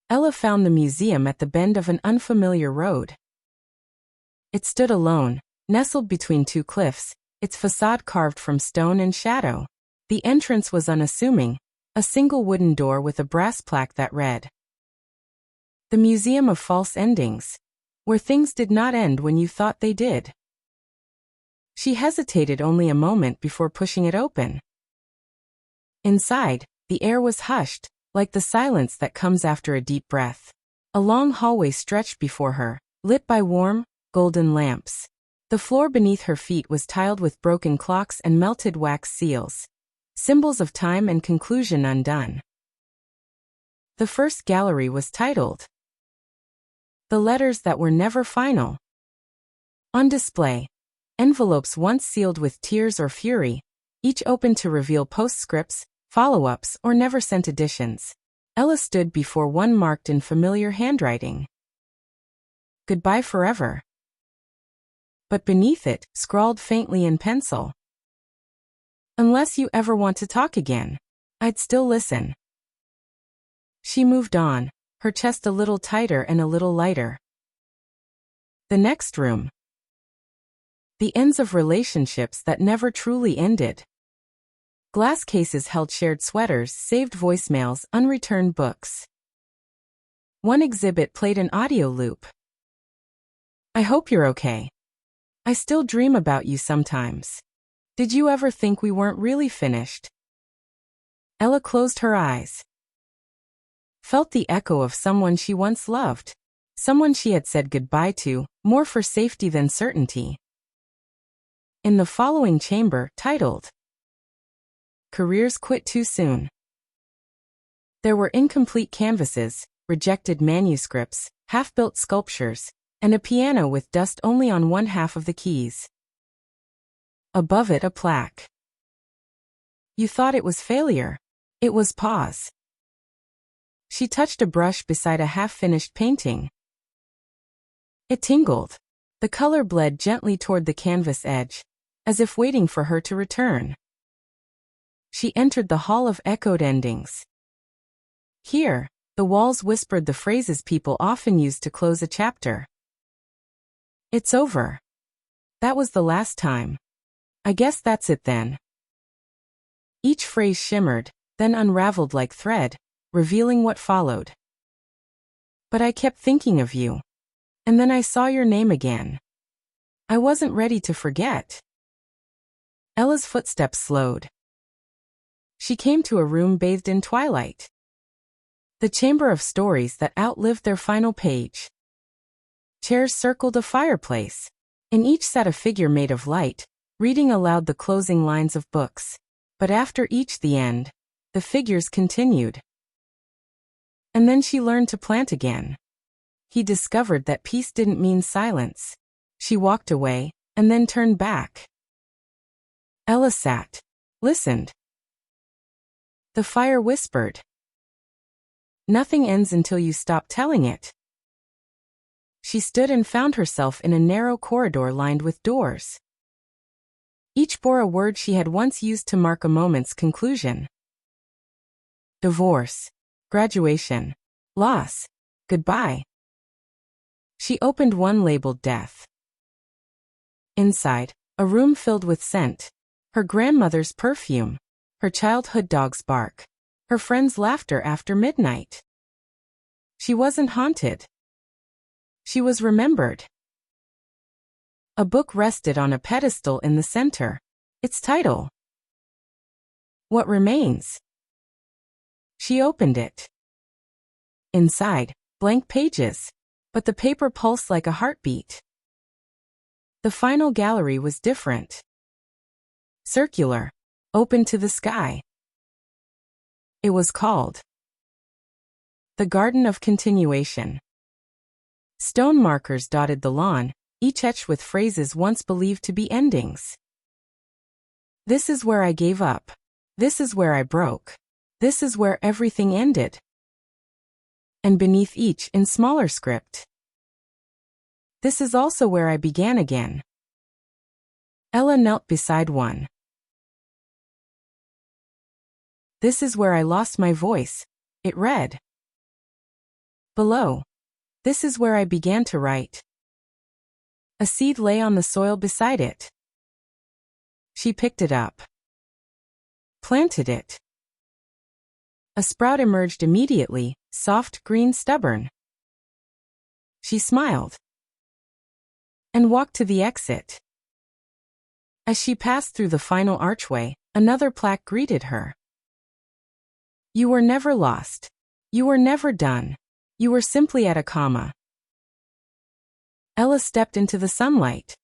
Ella found the museum at the bend of an unfamiliar road. It stood alone, nestled between two cliffs, its facade carved from stone and shadow. The entrance was unassuming, a single wooden door with a brass plaque that read, "The Museum of False Endings, where things did not end when you thought they did." She hesitated only a moment before pushing it open. Inside, the air was hushed, like the silence that comes after a deep breath. A long hallway stretched before her, lit by warm, golden lamps. The floor beneath her feet was tiled with broken clocks and melted wax seals, symbols of time and conclusion undone. The first gallery was titled, "The Letters That Were Never Final." On display, envelopes once sealed with tears or fury, each open to reveal postscripts, follow-ups, or never-sent editions. Ella stood before one marked in familiar handwriting, "Goodbye forever." But beneath it, scrawled faintly in pencil, "Unless you ever want to talk again, I'd still listen." She moved on, her chest a little tighter and a little lighter. The next room. The ends of relationships that never truly ended. Glass cases held shared sweaters, saved voicemails, unreturned books. One exhibit played an audio loop. "I hope you're okay. I still dream about you sometimes. Did you ever think we weren't really finished?" Ella closed her eyes. Felt the echo of someone she once loved. Someone she had said goodbye to, more for safety than certainty. In the following chamber, titled, "Careers Quit Too Soon," there were incomplete canvases, rejected manuscripts, half-built sculptures, and a piano with dust only on one half of the keys. Above it a plaque. "You thought it was failure. It was pause." She touched a brush beside a half-finished painting. It tingled. The color bled gently toward the canvas edge, as if waiting for her to return. She entered the Hall of Echoed Endings. Here, the walls whispered the phrases people often use to close a chapter. "It's over. That was the last time. I guess that's it then." Each phrase shimmered, then unraveled like thread, revealing what followed. "But I kept thinking of you. And then I saw your name again. I wasn't ready to forget." Ella's footsteps slowed. She came to a room bathed in twilight. The chamber of stories that outlived their final page. Chairs circled a fireplace. In each sat a figure made of light, reading aloud the closing lines of books. But after each the end, the figures continued. And then she learned to plant again. He discovered that peace didn't mean silence. She walked away, and then turned back. Ella sat, listened. The fire whispered, "Nothing ends until you stop telling it." She stood and found herself in a narrow corridor lined with doors. Each bore a word she had once used to mark a moment's conclusion. Divorce, graduation, loss, goodbye. She opened one labeled death. Inside, a room filled with scent. Her grandmother's perfume. Her childhood dog's bark. Her friend's laughter after midnight. She wasn't haunted. She was remembered. A book rested on a pedestal in the center. Its title, "What Remains." She opened it. Inside, blank pages. But the paper pulsed like a heartbeat. The final gallery was different. Circular, open to the sky. It was called The Garden of Continuation. Stone markers dotted the lawn, each etched with phrases once believed to be endings. "This is where I gave up. This is where I broke. This is where everything ended." And beneath each, in smaller script, "This is also where I began again." Ella knelt beside one. "This is where I lost my voice," it read. Below. This is where I began to write. A seed lay on the soil beside it. She picked it up. Planted it. A sprout emerged immediately, soft, green, stubborn. She smiled and walked to the exit. As she passed through the final archway, another plaque greeted her. You were never lost. You were never done. You were simply at a comma. Ella stepped into the sunlight.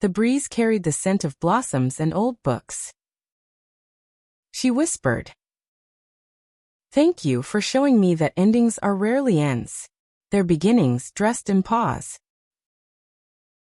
The breeze carried the scent of blossoms and old books. She whispered, "Thank you for showing me that endings are rarely ends. They're beginnings dressed in pause."